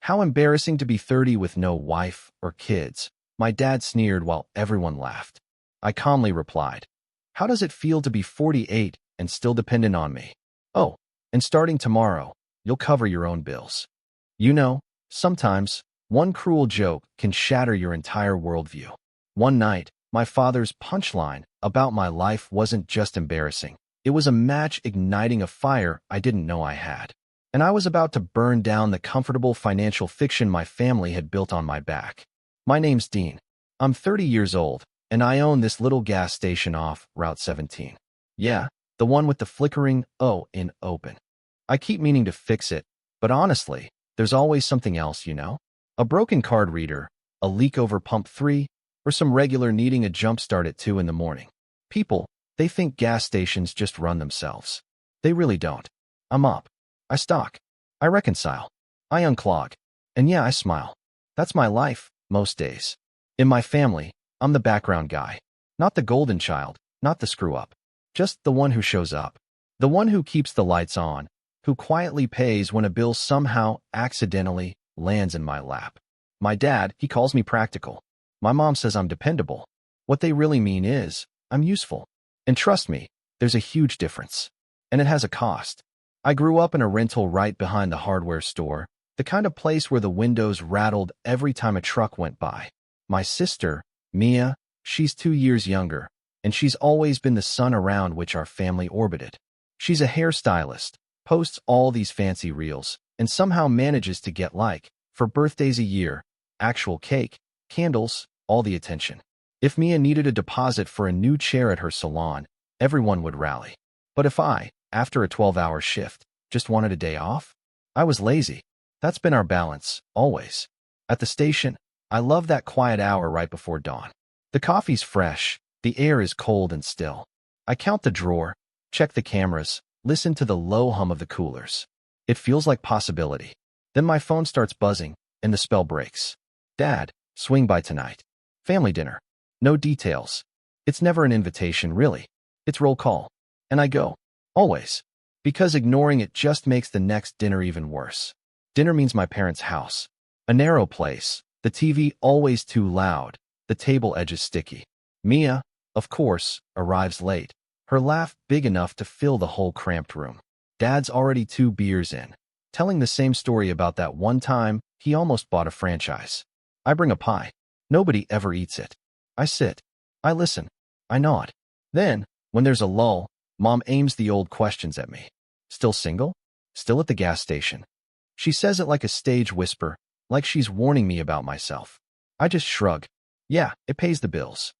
How embarrassing to be 30 with no wife or kids. My dad sneered while everyone laughed. I calmly replied, how does it feel to be 48 and still dependent on me? Oh, and starting tomorrow, you'll cover your own bills. You know, sometimes, one cruel joke can shatter your entire worldview. One night, my father's punchline about my life wasn't just embarrassing. It was a match igniting a fire I didn't know I had. And I was about to burn down the comfortable financial fiction my family had built on my back. My name's Dean. I'm 30 years old, and I own this little gas station off Route 17. Yeah, the one with the flickering O in open. I keep meaning to fix it, but honestly, there's always something else, you know? A broken card reader, a leak over pump 3, or some regular needing a jump start at 2 in the morning. People, they think gas stations just run themselves. They really don't. I'm up. I stock. I reconcile. I unclog. And yeah, I smile. That's my life, most days. In my family, I'm the background guy. Not the golden child, not the screw-up. Just the one who shows up. The one who keeps the lights on, who quietly pays when a bill somehow, accidentally, lands in my lap. My dad, he calls me practical. My mom says I'm dependable. What they really mean is, I'm useful. And trust me, there's a huge difference. And it has a cost. I grew up in a rental right behind the hardware store, the kind of place where the windows rattled every time a truck went by. My sister, Mia, she's 2 years younger, and she's always been the sun around which our family orbited. She's a hairstylist, posts all these fancy reels, and somehow manages to get for birthdays a year, actual cake, candles, all the attention. If Mia needed a deposit for a new chair at her salon, everyone would rally. But if I, after a 12-hour shift, just wanted a day off, I was lazy. That's been our balance, always. At the station, I love that quiet hour right before dawn. The coffee's fresh, the air is cold and still. I count the drawer, check the cameras, listen to the low hum of the coolers. It feels like possibility. Then my phone starts buzzing, and the spell breaks. Dad, swing by tonight. Family dinner. No details. It's never an invitation, really. It's roll call. And I go. Always. Because ignoring it just makes the next dinner even worse. Dinner means my parents' house. A narrow place. The TV always too loud. The table edges sticky. Mia, of course, arrives late. Her laugh big enough to fill the whole cramped room. Dad's already 2 beers in, telling the same story about that one time he almost bought a franchise. I bring a pie. Nobody ever eats it. I sit. I listen. I nod. Then, when there's a lull, Mom aims the old questions at me. Still single? Still at the gas station? She says it like a stage whisper, like she's warning me about myself. I just shrug. Yeah, it pays the bills.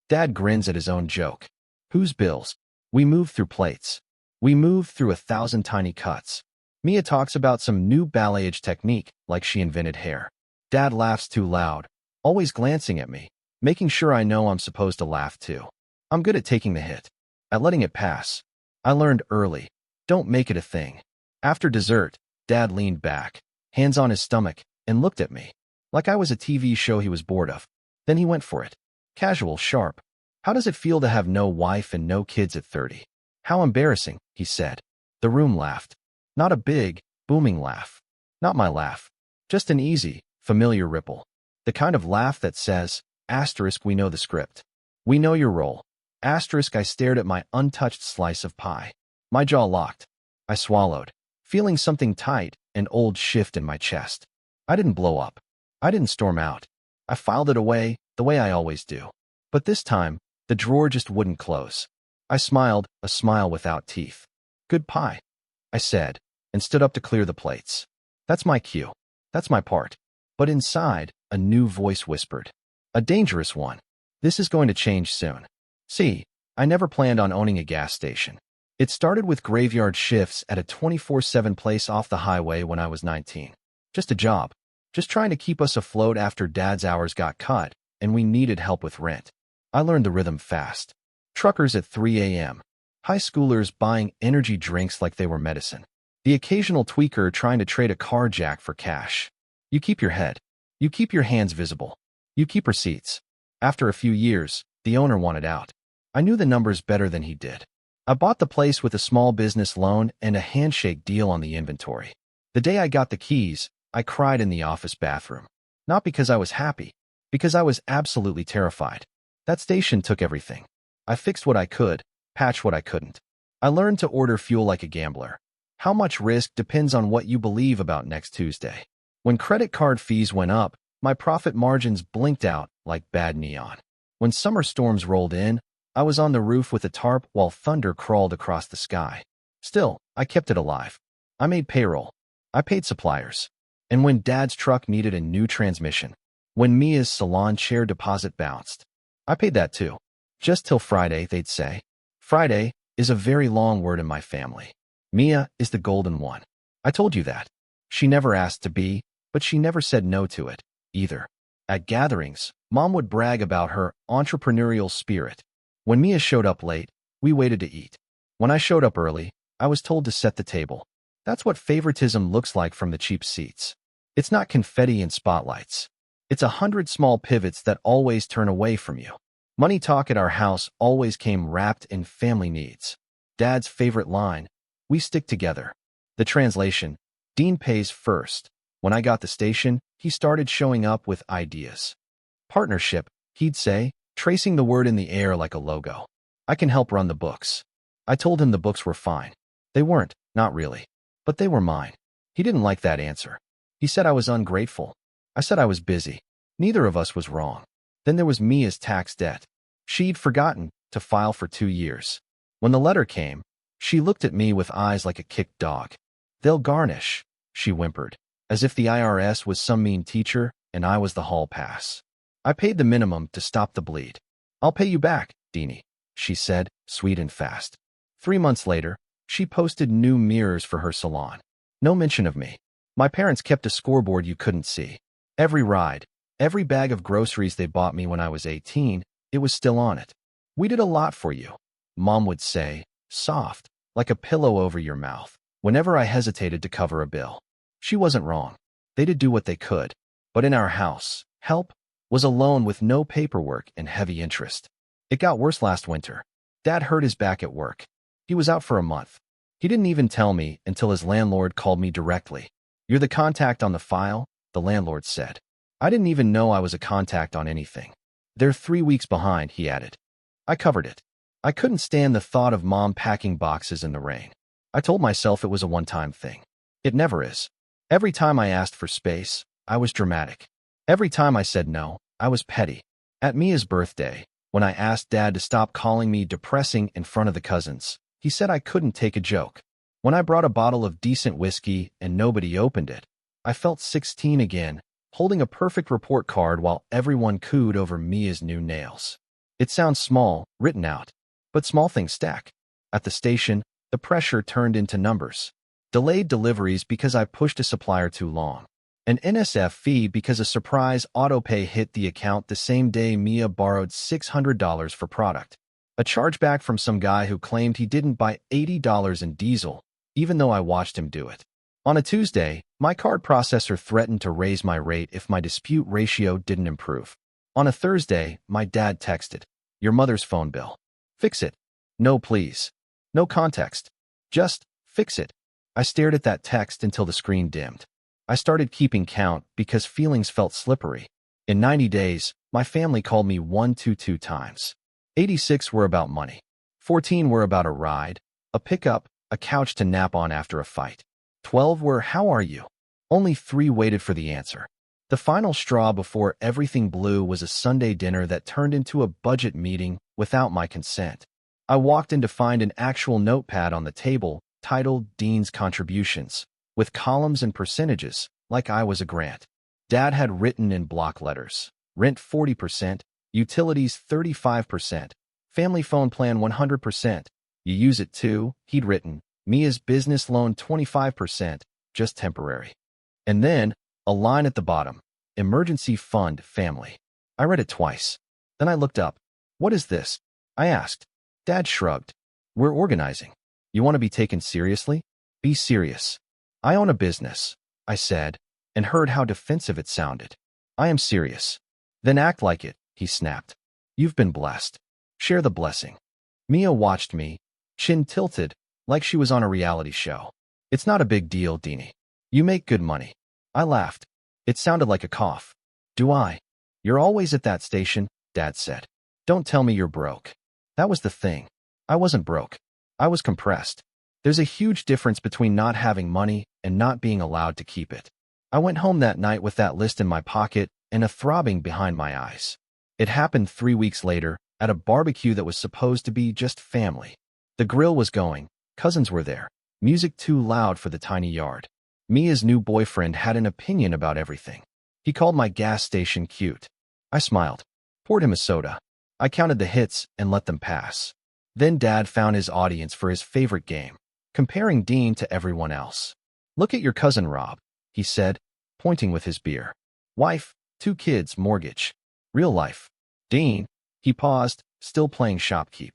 Dad grins at his own joke. Whose bills? We move through plates. We move through 1,000 tiny cuts. Mia talks about some new balayage technique, like she invented hair. Dad laughs too loud, always glancing at me, making sure I know I'm supposed to laugh too. I'm good at taking the hit, at letting it pass. I learned early. Don't make it a thing. After dessert, Dad leaned back, hands on his stomach, and looked at me, like I was a TV show he was bored of. Then he went for it. Casual, sharp. How does it feel to have no wife and no kids at 30? How embarrassing, he said. The room laughed. Not a big, booming laugh. Not my laugh. Just an easy, familiar ripple. The kind of laugh that says, asterisk, we know the script. We know your role. Asterisk, I stared at my untouched slice of pie. My jaw locked. I swallowed, feeling something tight, an old shift in my chest. I didn't blow up. I didn't storm out. I filed it away, the way I always do. But this time, the drawer just wouldn't close. I smiled, a smile without teeth. Good pie, I said, and stood up to clear the plates. That's my cue. That's my part. But inside, a new voice whispered. A dangerous one. This is going to change soon. See, I never planned on owning a gas station. It started with graveyard shifts at a 24/7 place off the highway when I was 19. Just a job. Just trying to keep us afloat after Dad's hours got cut, and we needed help with rent. I learned the rhythm fast. Truckers at 3 a.m. High schoolers buying energy drinks like they were medicine. The occasional tweaker trying to trade a car jack for cash. You keep your head. You keep your hands visible. You keep receipts. After a few years, the owner wanted out. I knew the numbers better than he did. I bought the place with a small business loan and a handshake deal on the inventory. The day I got the keys, I cried in the office bathroom. Not because I was happy, because I was absolutely terrified. That station took everything. I fixed what I could, patched what I couldn't. I learned to order fuel like a gambler. How much risk depends on what you believe about next Tuesday. When credit card fees went up, my profit margins blinked out like bad neon. When summer storms rolled in, I was on the roof with a tarp while thunder crawled across the sky. Still, I kept it alive. I made payroll. I paid suppliers. And when Dad's truck needed a new transmission, when Mia's salon chair deposit bounced, I paid that too. Just till Friday, they'd say. Friday is a very long word in my family. Mia is the golden one. I told you that. She never asked to be, but she never said no to it, either. At gatherings, Mom would brag about her entrepreneurial spirit. When Mia showed up late, we waited to eat. When I showed up early, I was told to set the table. That's what favoritism looks like from the cheap seats. It's not confetti and spotlights. It's 100 small pivots that always turn away from you. Money talk at our house always came wrapped in family needs. Dad's favorite line, "We stick together." The translation, Dean pays first. When I got the station, he started showing up with ideas. Partnership, he'd say, tracing the word in the air like a logo. I can help run the books. I told him the books were fine. They weren't, not really. But they were mine. He didn't like that answer. He said I was ungrateful. I said I was busy. Neither of us was wrong. Then there was Mia's tax debt. She'd forgotten to file for 2 years. When the letter came, she looked at me with eyes like a kicked dog. "They'll garnish," she whimpered, as if the IRS was some mean teacher and I was the hall pass. I paid the minimum to stop the bleed. "I'll pay you back, Deanie," she said, sweet and fast. 3 months later, she posted new mirrors for her salon. No mention of me. My parents kept a scoreboard you couldn't see. Every ride, every bag of groceries they bought me when I was 18, it was still on it. "We did a lot for you," Mom would say, soft, like a pillow over your mouth, whenever I hesitated to cover a bill. She wasn't wrong. They did do what they could. But in our house, help was a loan with no paperwork and heavy interest. It got worse last winter. Dad hurt his back at work. He was out for a month. He didn't even tell me until his landlord called me directly. "You're the contact on the file," the landlord said. I didn't even know I was a contact on anything. "They're 3 weeks behind," he added. I covered it. I couldn't stand the thought of Mom packing boxes in the rain. I told myself it was a one-time thing. It never is. Every time I asked for space, I was dramatic. Every time I said no, I was petty. At Mia's birthday, when I asked Dad to stop calling me depressing in front of the cousins, he said I couldn't take a joke. When I brought a bottle of decent whiskey and nobody opened it, I felt 16 again, holding a perfect report card while everyone cooed over Mia's new nails. It sounds small, written out, but small things stack. At the station, the pressure turned into numbers. Delayed deliveries because I pushed a supplier too long. An NSF fee because a surprise autopay hit the account the same day Mia borrowed $600 for product. A chargeback from some guy who claimed he didn't buy $80 in diesel, even though I watched him do it. On a Tuesday, my card processor threatened to raise my rate if my dispute ratio didn't improve. On a Thursday, my dad texted, "Your mother's phone bill. Fix it." No please. No context. Just fix it. I stared at that text until the screen dimmed. I started keeping count because feelings felt slippery. In 90 days, my family called me 122 times. 86 were about money. 14 were about a ride, a pickup, a couch to nap on after a fight. 12 were, "How are you?" Only 3 waited for the answer. The final straw before everything blew was a Sunday dinner that turned into a budget meeting without my consent. I walked in to find an actual notepad on the table titled Dean's Contributions, with columns and percentages, like I was a grant. Dad had written in block letters, rent 40%, utilities 35%, family phone plan 100%. You use it too, he'd written, Mia's business loan 25%, just temporary. And then, a line at the bottom, emergency fund family. I read it twice. Then I looked up. "What is this?" I asked. Dad shrugged. "We're organizing. You want to be taken seriously? Be serious." "I own a business," I said, and heard how defensive it sounded. "I am serious." "Then act like it," he snapped. "You've been blessed. Share the blessing." Mia watched me, chin tilted, like she was on a reality show. "It's not a big deal, Deanie. You make good money. I laughed. It sounded like a cough. Do I? You're always at that station, Dad said. Don't tell me you're broke. That was the thing. I wasn't broke. I was compressed. There's a huge difference between not having money and not being allowed to keep it. I went home that night with that list in my pocket and a throbbing behind my eyes. It happened 3 weeks later at a barbecue that was supposed to be just family. The grill was going, cousins were there, music too loud for the tiny yard. Mia's new boyfriend had an opinion about everything. He called my gas station cute. I smiled, poured him a soda. I counted the hits and let them pass. Then Dad found his audience for his favorite game, comparing Dean to everyone else. Look at your cousin Rob, he said, pointing with his beer. Wife, 2 kids, mortgage. Real life. Dean. He paused, still playing shopkeep.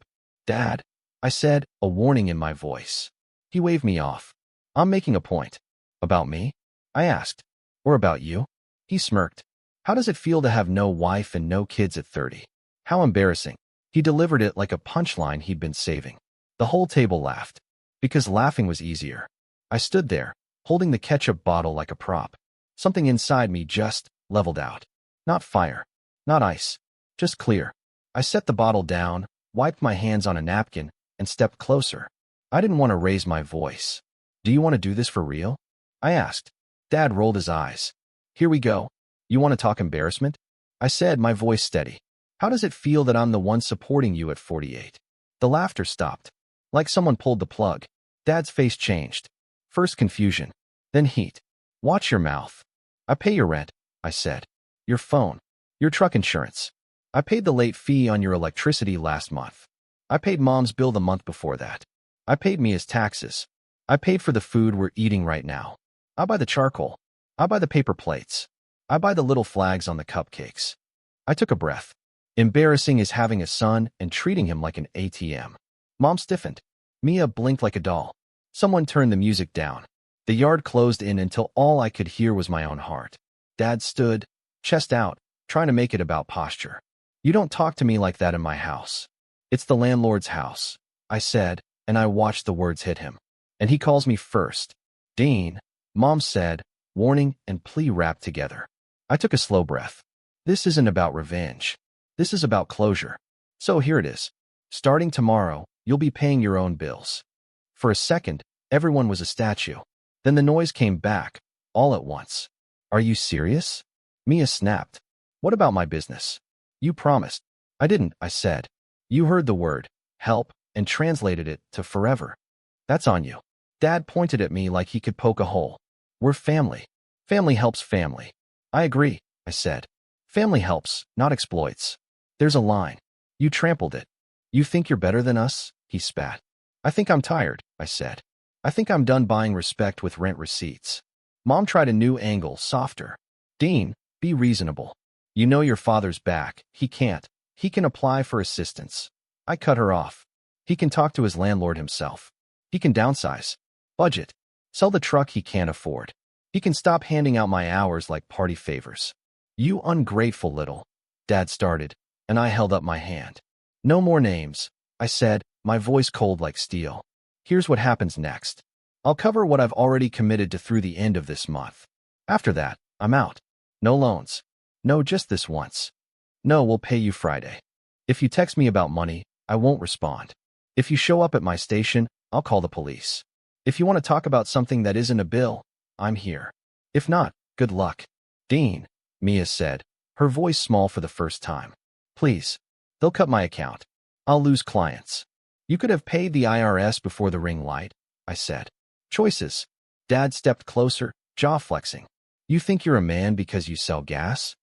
Dad, I said, a warning in my voice. He waved me off. I'm making a point. About me? I asked. Or about you? He smirked. How does it feel to have no wife and no kids at 30? How embarrassing. He delivered it like a punchline he'd been saving. The whole table laughed. Because laughing was easier. I stood there, holding the ketchup bottle like a prop. Something inside me just leveled out. Not fire. Not ice. Just clear. I set the bottle down, wiped my hands on a napkin, and stepped closer. I didn't want to raise my voice. Do you want to do this for real? I asked. Dad rolled his eyes. Here we go. You want to talk embarrassment? I said, my voice steady. How does it feel that I'm the one supporting you at 48? The laughter stopped. Like someone pulled the plug. Dad's face changed. First confusion. Then heat. Watch your mouth. I pay your rent, I said. Your phone. Your truck insurance. I paid the late fee on your electricity last month. I paid Mom's bill the month before that. I paid Mia's taxes. I paid for the food we're eating right now. I buy the charcoal. I buy the paper plates. I buy the little flags on the cupcakes. I took a breath. Embarrassing is having a son and treating him like an ATM. Mom stiffened. Mia blinked like a doll. Someone turned the music down. The yard closed in until all I could hear was my own heart. Dad stood, chest out, trying to make it about posture. You don't talk to me like that in my house. It's the landlord's house, I said, and I watched the words hit him. And he calls me first. Dean, Mom said, warning and plea wrapped together. I took a slow breath. This isn't about revenge. This is about closure. So here it is. Starting tomorrow, you'll be paying your own bills. For a second, everyone was a statue. Then the noise came back, all at once. Are you serious? Mia snapped. What about my business? You promised. I didn't, I said. You heard the word, help, and translated it to forever. That's on you. Dad pointed at me like he could poke a hole. We're family. Family helps family. I agree, I said. Family helps, not exploits. There's a line. You trampled it. You think you're better than us? He spat. I think I'm tired, I said. I think I'm done buying respect with rent receipts. Mom tried a new angle, softer. Dean, be reasonable. You know your father's back. He can't. He can apply for assistance. I cut her off. He can talk to his landlord himself. He can downsize. Budget. Sell the truck he can't afford. He can stop handing out my hours like party favors. You ungrateful little. Dad started, and I held up my hand. No more names, I said, my voice cold like steel. Here's what happens next. I'll cover what I've already committed to through the end of this month. After that, I'm out. No loans. No, just this once. No, we'll pay you Friday. If you text me about money, I won't respond. If you show up at my station, I'll call the police. If you want to talk about something that isn't a bill, I'm here. If not, good luck. Dean, Mia said, her voice small for the first time. Please. They'll cut my account. I'll lose clients. You could have paid the IRS before the ring light, I said. Choices. Dad stepped closer, jaw flexing. You think you're a man because you sell gas?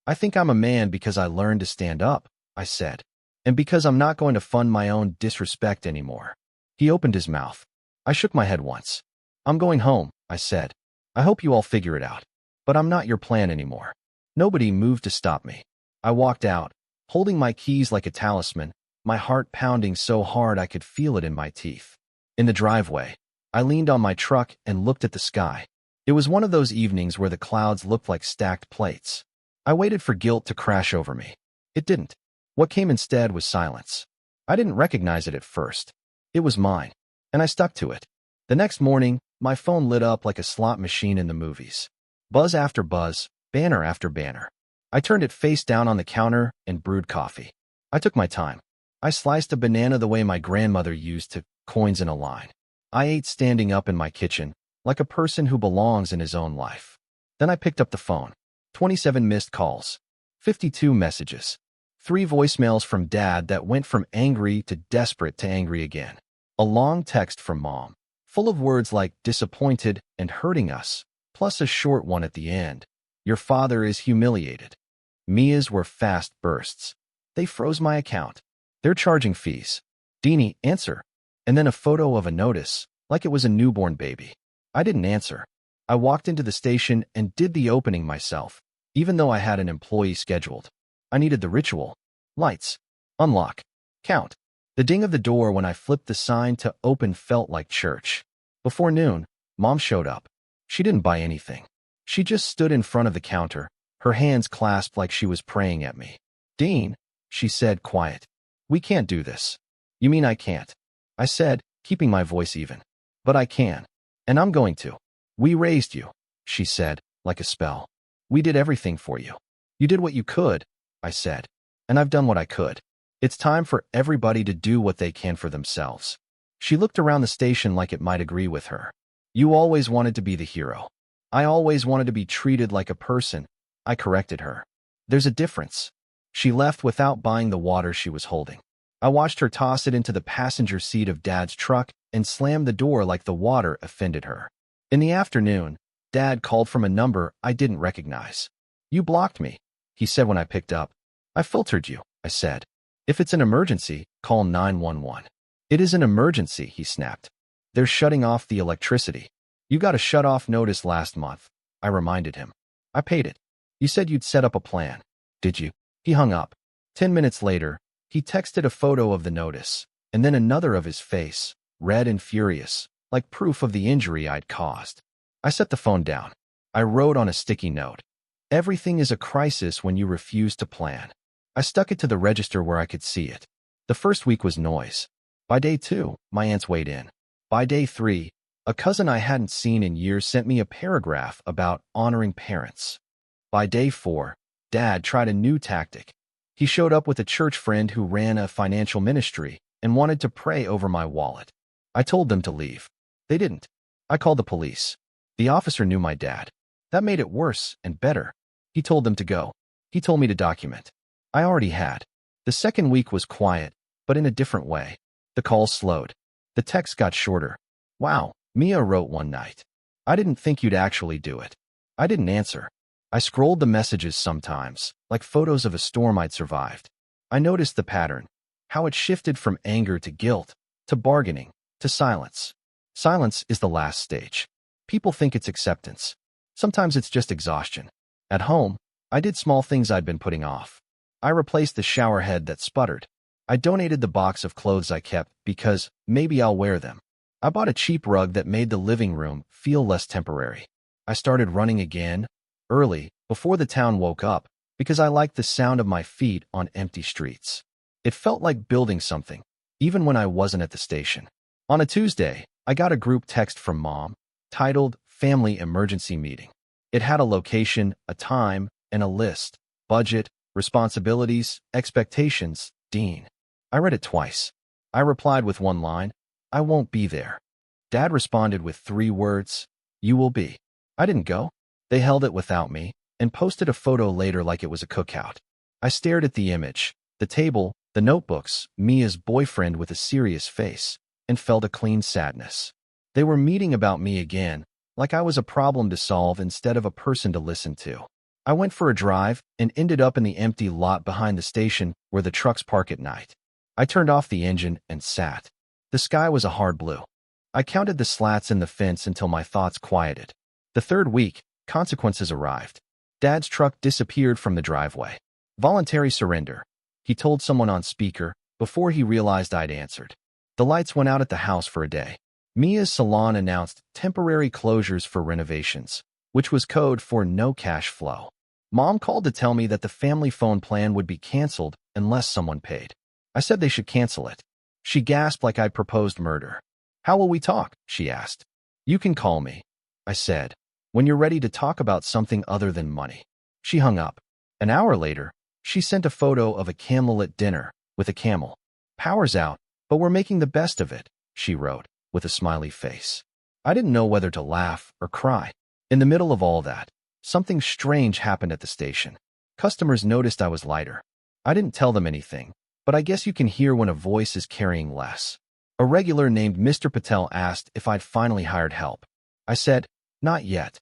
I think I'm a man because I learned to stand up, I said. And because I'm not going to fund my own disrespect anymore. He opened his mouth. I shook my head once. I'm going home, I said. I hope you all figure it out. But I'm not your plan anymore. Nobody moved to stop me. I walked out, holding my keys like a talisman, my heart pounding so hard I could feel it in my teeth. In the driveway, I leaned on my truck and looked at the sky. It was one of those evenings where the clouds looked like stacked plates. I waited for guilt to crash over me. It didn't. What came instead was silence. I didn't recognize it at first. It was mine, and I stuck to it. The next morning, my phone lit up like a slot machine in the movies. Buzz after buzz, banner after banner. I turned it face down on the counter and brewed coffee. I took my time. I sliced a banana the way my grandmother used to, coins in a line. I ate standing up in my kitchen, like a person who belongs in his own life. Then I picked up the phone. 27 missed calls. 52 messages. 3 voicemails from Dad that went from angry to desperate to angry again. A long text from Mom, full of words like disappointed and hurting us, plus a short one at the end. Your father is humiliated. Mia's were fast bursts. They froze my account. They're charging fees. Deanie, answer. And then a photo of a notice, like it was a newborn baby. I didn't answer. I walked into the station and did the opening myself, even though I had an employee scheduled. I needed the ritual. Lights. Unlock. Count. The ding of the door when I flipped the sign to open felt like church. Before noon, Mom showed up. She didn't buy anything. She just stood in front of the counter, her hands clasped like she was praying at me. Dean, she said, quiet. We can't do this. You mean I can't? I said, keeping my voice even. But I can. And I'm going to. We raised you, she said, like a spell. We did everything for you. You did what you could, I said. And I've done what I could. It's time for everybody to do what they can for themselves. She looked around the station like it might agree with her. You always wanted to be the hero. I always wanted to be treated like a person. I corrected her. There's a difference. She left without buying the water she was holding. I watched her toss it into the passenger seat of Dad's truck and slam the door like the water offended her. In the afternoon, Dad called from a number I didn't recognize. You blocked me, he said when I picked up. I filtered you, I said. If it's an emergency, call 911. It is an emergency, he snapped. They're shutting off the electricity. You got a shut-off notice last month, I reminded him. I paid it. You said you'd set up a plan. Did you? He hung up. 10 minutes later, he texted a photo of the notice, and then another of his face, red and furious, like proof of the injury I'd caused. I set the phone down. I wrote on a sticky note. Everything is a crisis when you refuse to plan. I stuck it to the register where I could see it. The first week was noise. By day 2, my aunts weighed in. By day 3, a cousin I hadn't seen in years sent me a paragraph about honoring parents. By day 4, Dad tried a new tactic. He showed up with a church friend who ran a financial ministry and wanted to pray over my wallet. I told them to leave. They didn't. I called the police. The officer knew my dad. That made it worse and better. He told them to go. He told me to document. I already had. The second week was quiet, but in a different way. The calls slowed. The texts got shorter. Wow, Mia wrote one night. I didn't think you'd actually do it. I didn't answer. I scrolled the messages sometimes, like photos of a storm I'd survived. I noticed the pattern, how it shifted from anger to guilt, to bargaining, to silence. Silence is the last stage. People think it's acceptance. Sometimes it's just exhaustion. At home, I did small things I'd been putting off. I replaced the shower head that sputtered. I donated the box of clothes I kept because maybe I'll wear them. I bought a cheap rug that made the living room feel less temporary. I started running again, early, before the town woke up, because I liked the sound of my feet on empty streets. It felt like building something, even when I wasn't at the station. On a Tuesday, I got a group text from Mom, titled Family Emergency Meeting. It had a location, a time, and a list, budget, responsibilities, expectations, Dean. I read it twice. I replied with one line, I won't be there. Dad responded with 3 words, you will be. I didn't go. They held it without me and posted a photo later like it was a cookout. I stared at the image, the table, the notebooks, Mia's boyfriend with a serious face, and felt a clean sadness. They were meeting about me again, like I was a problem to solve instead of a person to listen to. I went for a drive and ended up in the empty lot behind the station where the trucks park at night. I turned off the engine and sat. The sky was a hard blue. I counted the slats in the fence until my thoughts quieted. The third week, consequences arrived. Dad's truck disappeared from the driveway. Voluntary surrender, he told someone on speaker before he realized I'd answered. The lights went out at the house for a day. Mia's salon announced temporary closures for renovations, which was code for no cash flow. Mom called to tell me that the family phone plan would be canceled unless someone paid. I said they should cancel it. She gasped like I'd proposed murder. How will we talk? She asked. You can call me, I said. when you're ready to talk about something other than money." She hung up. An hour later, she sent a photo of a candlelit dinner with a camel. "Power's out, but we're making the best of it," she wrote, with a smiley face. I didn't know whether to laugh or cry. In the middle of all that, something strange happened at the station. Customers noticed I was lighter. I didn't tell them anything, but I guess you can hear when a voice is carrying less. A regular named Mr. Patel asked if I'd finally hired help. I said, "Not yet."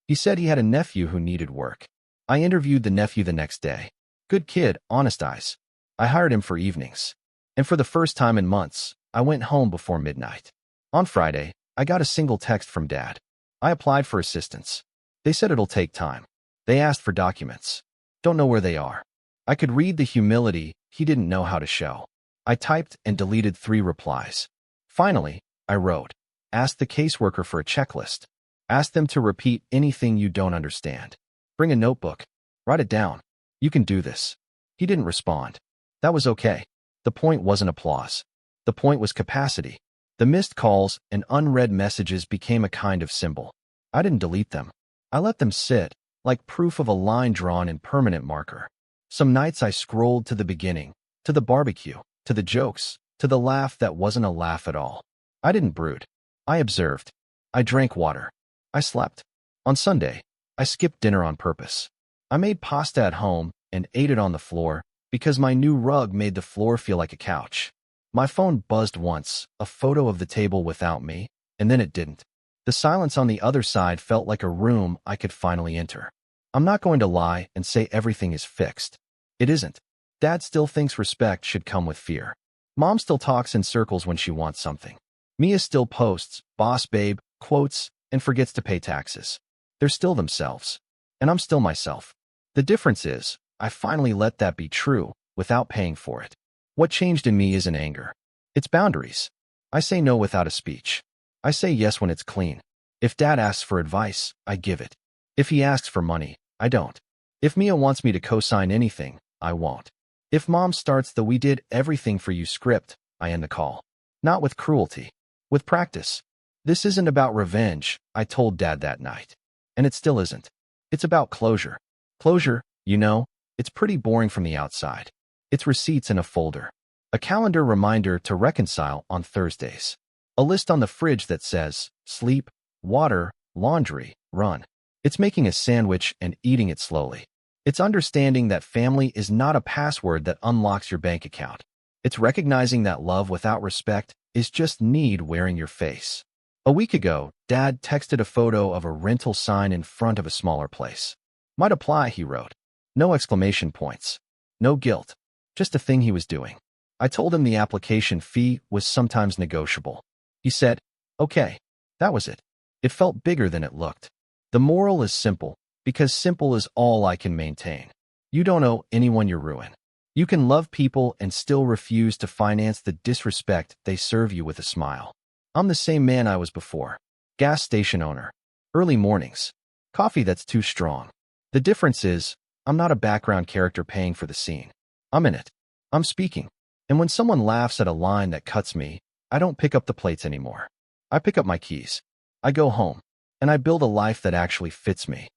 He said he had a nephew who needed work. I interviewed the nephew the next day. Good kid, honest eyes. I hired him for evenings. And for the first time in months, I went home before midnight. On Friday, I got a single text from Dad. I applied for assistance. They said it'll take time. They asked for documents. Don't know where they are. I could read the humility he didn't know how to show. I typed and deleted 3 replies. Finally, I wrote, "Ask the caseworker for a checklist. Ask them to repeat anything you don't understand. Bring a notebook. Write it down. You can do this." He didn't respond. That was okay. The point wasn't applause. The point was capacity. The missed calls and unread messages became a kind of symbol. I didn't delete them. I let them sit, like proof of a line drawn in permanent marker. Some nights I scrolled to the beginning, to the barbecue, to the jokes, to the laugh that wasn't a laugh at all. I didn't brood. I observed. I drank water. I slept. On Sunday, I skipped dinner on purpose. I made pasta at home and ate it on the floor because my new rug made the floor feel like a couch. My phone buzzed once, a photo of the table without me, and then it didn't. The silence on the other side felt like a room I could finally enter. I'm not going to lie and say everything is fixed. It isn't. Dad still thinks respect should come with fear. Mom still talks in circles when she wants something. Mia still posts, "boss babe," quotes, and forgets to pay taxes. They're still themselves. And I'm still myself. The difference is, I finally let that be true without paying for it. What changed in me isn't anger. It's boundaries. I say no without a speech. I say yes when it's clean. If Dad asks for advice, I give it. If he asks for money, I don't. If Mia wants me to co-sign anything, I won't. If Mom starts the "we did everything for you" script, I end the call. Not with cruelty. With practice. This isn't about revenge, I told Dad that night. And it still isn't. It's about closure. Closure, it's pretty boring from the outside. It's receipts in a folder. A calendar reminder to reconcile on Thursdays. A list on the fridge that says, sleep, water, laundry, run. It's making a sandwich and eating it slowly. It's understanding that family is not a password that unlocks your bank account. It's recognizing that love without respect is just need wearing your face. A week ago, Dad texted a photo of a rental sign in front of a smaller place. "Might apply," he wrote. No exclamation points. No guilt. Just a thing he was doing. I told him the application fee was sometimes negotiable. He said, "Okay." That was it. It felt bigger than it looked. The moral is simple, because simple is all I can maintain. You don't owe anyone your ruin. You can love people and still refuse to finance the disrespect they serve you with a smile. I'm the same man I was before. Gas station owner. Early mornings. Coffee that's too strong. The difference is, I'm not a background character paying for the scene. I'm in it. I'm speaking. And when someone laughs at a line that cuts me, I don't pick up the plates anymore. I pick up my keys. I go home. And I build a life that actually fits me.